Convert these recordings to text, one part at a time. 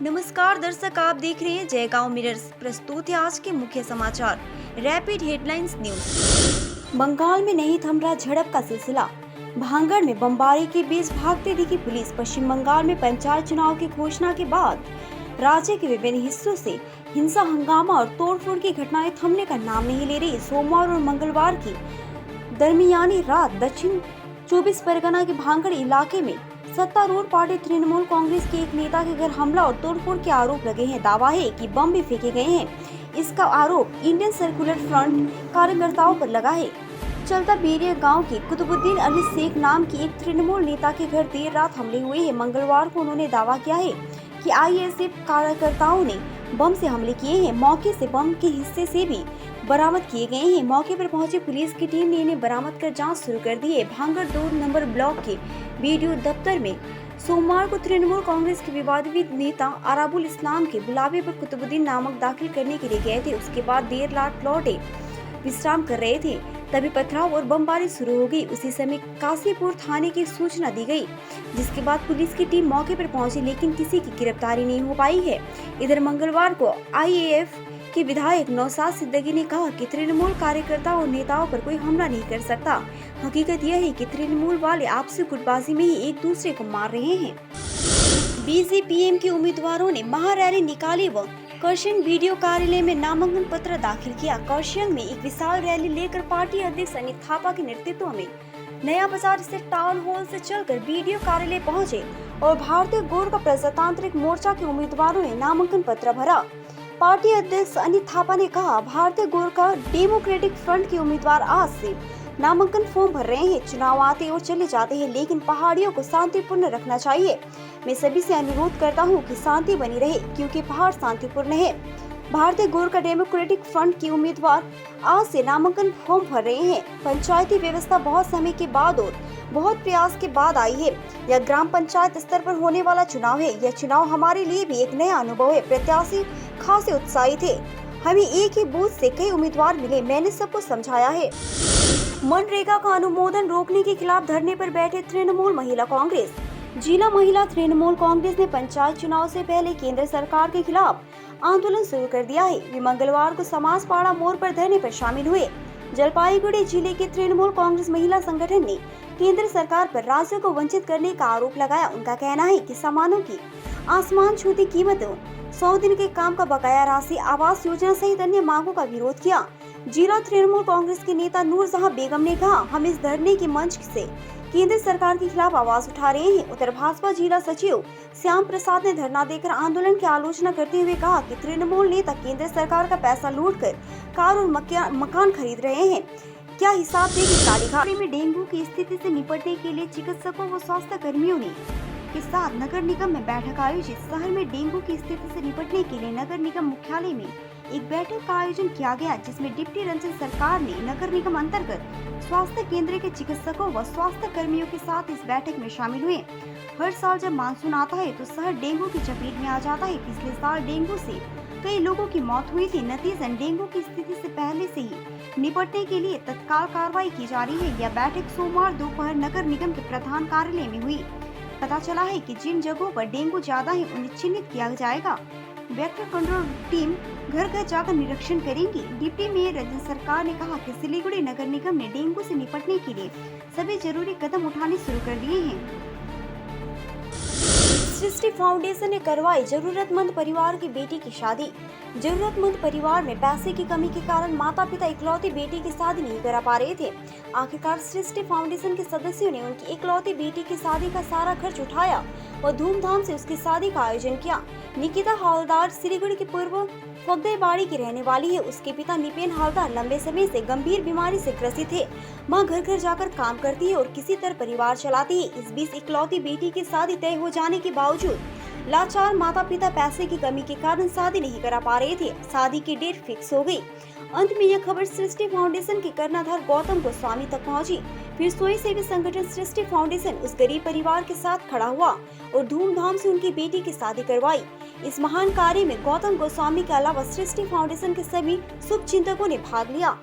नमस्कार दर्शक, आप देख रहे हैं जयगांव मिरर्स। प्रस्तुत है आज के मुख्य समाचार। Rapid headlines news. बंगाल में नहीं थम रहा झड़प का सिलसिला। भांगड़ में बमबारी के बीच भागते दिखी पुलिस। पश्चिम बंगाल में पंचायत चुनाव की घोषणा के बाद राज्य के विभिन्न हिस्सों से हिंसा, हंगामा और तोड़फोड़ की घटनाएं थमने का नाम नहीं ले रही। सोमवार और मंगलवार की दरमियानी रात दक्षिण 24 परगना के भांगड़ इलाके में सत्तारूढ़ पार्टी तृणमूल कांग्रेस के एक नेता के घर हमला और तोड़फोड़ के आरोप लगे हैं। दावा है कि बम भी फेंके गए हैं। इसका आरोप इंडियन सर्कुलर फ्रंट कार्यकर्ताओं पर लगा है। चलता बेरिया गांव के कुतुबुद्दीन अली शेख नाम की एक तृणमूल नेता के घर देर रात हमले हुए हैं। मंगलवार को उन्होंने दावा किया है कि आईएसएफ कार्यकर्ताओं ने बम से हमले किए हैं। मौके से बम के हिस्से से भी बरामद किए गए हैं। मौके पर पहुंची पुलिस की टीम ने इन्हें बरामद कर जांच शुरू कर दी है। भांगड़ 2 नंबर ब्लॉक के बीडीओ दफ्तर में सोमवार को तृणमूल कांग्रेस के विवादित नेता आराबुल इस्लाम के बुलावे पर कुतुबुद्दीन नामक दाखिल करने के लिए गए थे। उसके बाद देर रात लौटे विश्राम कर रहे थे, तभी पथराव और बमबारी शुरू हो गई। उसी समय काशीपुर थाने की सूचना दी गई, जिसके बाद पुलिस की टीम मौके पर पहुंची, लेकिन किसी की गिरफ्तारी नहीं हो पाई है। इधर मंगलवार को आईएएफ के विधायक नौशाद सिद्दीकी ने कहा कि तृणमूल कार्यकर्ताओं और नेताओं पर कोई हमला नहीं कर सकता। हकीकत यह है कि तृणमूल वाले आपसी गुटबाजी में ही एक दूसरे को मार रहे हैं। बीजेपीएम के उम्मीदवारों ने महारैली निकाली व कर्शियंग बीडीओ कार्यालय में नामांकन पत्र दाखिल किया। कर्शियंग में एक विशाल रैली लेकर पार्टी अध्यक्ष अनित थापा के नेतृत्व में नया बाजार स्थित टाउन हॉल से चलकर बीडीओ कार्यालय पहुंचे और भारतीय गोरखा प्रजातांत्रिक मोर्चा के उम्मीदवारों ने नामांकन पत्र भरा। पार्टी अध्यक्ष अनित थापा ने कहा, भारतीय गोरखा डेमोक्रेटिक फ्रंट के उम्मीदवार आज से नामांकन फॉर्म भर रहे हैं। चुनाव आते और चले जाते हैं, लेकिन पहाड़ियों को शांतिपूर्ण रखना चाहिए। मैं सभी से अनुरोध करता हूं कि शांति बनी रहे, क्योंकि पहाड़ शांतिपूर्ण है। भारतीय गोरखा डेमोक्रेटिक फ्रंट के उम्मीदवार आज से नामांकन फॉर्म भर रहे हैं। पंचायती व्यवस्था बहुत समय के बाद और बहुत प्रयास के बाद आई है। यह ग्राम पंचायत स्तर पर होने वाला चुनाव है। यह चुनाव हमारे लिए भी एक नया अनुभव है। प्रत्याशी खासे उत्साहित थे। हमें एक ही बूथ से कई उम्मीदवार मिले। मैंने सबको समझाया है। मनरेगा का अनुमोदन रोकने के खिलाफ धरने पर बैठे तृणमूल महिला कांग्रेस। जिला महिला तृणमूल कांग्रेस ने पंचायत चुनाव से पहले केंद्र सरकार के खिलाफ आंदोलन शुरू कर दिया है। वे मंगलवार को समाजपाड़ा मोड़ पर धरने पर शामिल हुए। जलपाईगुड़ी जिले के तृणमूल कांग्रेस महिला संगठन ने केंद्र सरकार पर राज्य को वंचित करने का आरोप लगाया। उनका कहना है कि सामानों की आसमान छूती कीमतों, 100 दिन के काम का बकाया राशि, आवास योजना सहित अन्य मांगों का विरोध किया। जिला तृणमूल कांग्रेस के नेता नूरजहां बेगम ने कहा, हम इस धरने के मंच से केंद्र सरकार के खिलाफ आवाज उठा रहे हैं। उधर भाजपा जिला सचिव श्याम प्रसाद ने धरना देकर आंदोलन की आलोचना करते हुए कहा कि तृणमूल नेता केंद्र सरकार का पैसा लूटकर कार और मकान खरीद रहे हैं। क्या हिसाब देगी कालीघाट में डेंगू की स्थिति से निपटने के लिए चिकित्सकों व स्वास्थ्य कर्मियों ने के साथ नगर निगम में बैठक आयोजित। शहर में डेंगू की स्थिति से निपटने के लिए नगर निगम मुख्यालय में एक बैठक का आयोजन किया गया, जिसमें डिप्टी रंजन सरकार ने नगर निगम अंतर्गत स्वास्थ्य केंद्र के चिकित्सकों व स्वास्थ्य कर्मियों के साथ इस बैठक में शामिल हुए। हर साल जब मानसून आता है तो शहर डेंगू की चपेट में आ जाता है। पिछले साल डेंगू से कई लोगों की मौत हुई थी। नतीजतन डेंगू की स्थिति से पहले से ही निपटने के लिए तत्काल कार्रवाई की जा रही है। यह बैठक सोमवार दोपहर नगर निगम के प्रधान कार्यालय में हुई। पता चला है कि जिन जगहों पर डेंगू ज्यादा है उन्हें चिन्हित किया जाएगा। वेक्टर कंट्रोल टीम घर घर जाकर निरीक्षण करेंगी। डिप्टी मेयर रंजन सरकार ने कहा कि सिलीगुड़ी नगर निगम ने डेंगू से निपटने के लिए सभी जरूरी कदम उठाने शुरू कर दिए हैं। सृष्टि फाउंडेशन ने करवाई जरूरतमंद परिवार की बेटी की शादी। जरूरतमंद परिवार में पैसे की कमी के कारण माता पिता इकलौती बेटी की शादी नहीं करा पा रहे थे। आखिरकार सृष्टि फाउंडेशन के सदस्यों ने उनकी इकलौती बेटी की शादी का सारा खर्च उठाया और धूमधाम से उसकी शादी का आयोजन किया। निकिता हावलदार सिलीगुड़ी के पूर्व फगदेबाड़ी की रहने वाली है। उसके पिता निपेन हावलदार लंबे समय से गंभीर बीमारी से ग्रसित थे। मां घर घर जाकर काम करती है और किसी तरह परिवार चलाती है। इस बीच इकलौती बेटी की शादी तय हो जाने के बावजूद लाचार माता पिता पैसे की कमी के कारण शादी नहीं करा पा रहे थे। शादी की डेट फिक्स हो गई। अंत में यह खबर सृष्टि फाउंडेशन के कर्णधार गौतम गोस्वामी तक पहुंची। फिर स्वयंसेवी संगठन सृष्टि फाउंडेशन उस गरीब परिवार के साथ खड़ा हुआ और धूमधाम से उनकी बेटी की शादी करवाई। इस महान कार्य में गौतम गोस्वामी के अलावा सृष्टि फाउंडेशन के सभी शुभचिंतकों ने भाग लिया।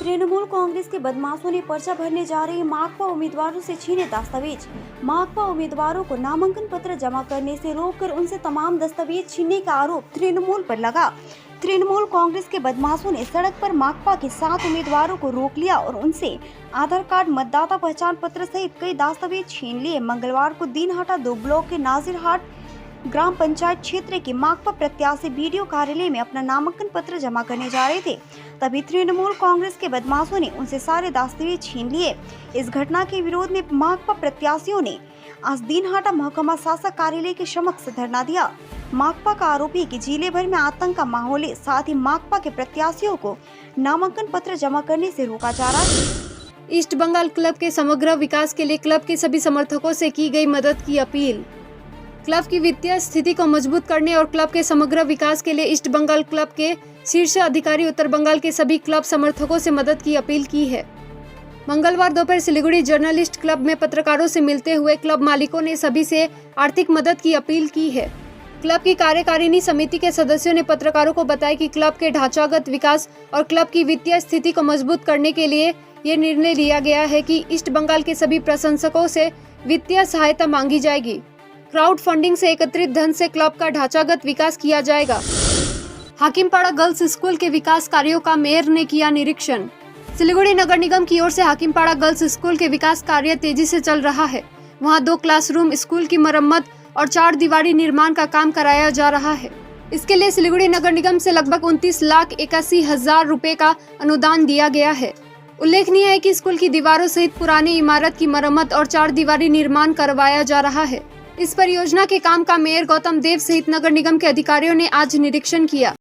तृणमूल कांग्रेस के बदमाशों ने पर्चा भरने जा रहे माकपा उम्मीदवारों से छीने दस्तावेज। माकपा उम्मीदवारों को नामांकन पत्र जमा करने से रोककर उनसे तमाम दस्तावेज छीनने का आरोप तृणमूल पर लगा। तृणमूल कांग्रेस के बदमाशों ने सड़क पर माकपा के 7 उम्मीदवारों को रोक लिया और उनसे आधार कार्ड, मतदाता पहचान पत्र सहित कई दस्तावेज छीन लिए। मंगलवार को दीनहाटा 2 ब्लॉक के नाजिरहाट ग्राम पंचायत क्षेत्र के माकपा प्रत्याशी बीडीओ कार्यालय में अपना नामांकन पत्र जमा करने जा रहे थे, तभी तृणमूल कांग्रेस के बदमाशों ने उनसे सारे दस्तावेज छीन लिए। इस घटना के विरोध में माकपा प्रत्याशियों ने आज दीनहाटा महकमा शासक कार्यालय के समक्ष धरना दिया। माकपा का आरोप है कि जिले भर में आतंक का माहौल है, साथ ही माकपा के प्रत्याशियों को नामांकन पत्र जमा करने से रोका जा रहा है। ईस्ट बंगाल क्लब के समग्र विकास के लिए क्लब के सभी समर्थकों से की गई मदद की अपील। क्लब की वित्तीय स्थिति को मजबूत करने और क्लब के समग्र विकास के लिए ईस्ट बंगाल क्लब के शीर्ष अधिकारी उत्तर बंगाल के सभी क्लब समर्थकों से मदद की अपील की है। मंगलवार दोपहर सिलीगुड़ी जर्नलिस्ट क्लब में पत्रकारों से मिलते हुए क्लब मालिकों ने सभी से आर्थिक मदद की अपील की है। क्लब की कार्यकारिणी समिति के सदस्यों ने पत्रकारों को बताया कि क्लब के ढांचागत विकास और क्लब की वित्तीय स्थिति को मजबूत करने के लिए ये निर्णय लिया गया है कि ईस्ट बंगाल के सभी प्रशंसकों से वित्तीय सहायता मांगी जाएगी। क्राउड फंडिंग से एकत्रित धन से क्लब का ढांचागत विकास किया जाएगा। हाकिमपाड़ा गर्ल्स स्कूल के विकास कार्यों का मेयर ने किया निरीक्षण। सिलीगुड़ी नगर निगम की ओर से हाकिमपाड़ा गर्ल्स स्कूल के विकास कार्य तेजी से चल रहा है। वहां 2 क्लासरूम, स्कूल की मरम्मत और 4 दीवारी निर्माण का काम कराया जा रहा है। इसके लिए सिलीगुड़ी नगर निगम से लगभग 29,81,000 रुपए का अनुदान दिया गया है। उल्लेखनीय है कि स्कूल की दीवारों सहित पुरानी इमारत की मरम्मत और 4 दीवारी निर्माण करवाया जा रहा है। इस परियोजना के काम का मेयर गौतम देव सहित नगर निगम के अधिकारियों ने आज निरीक्षण किया।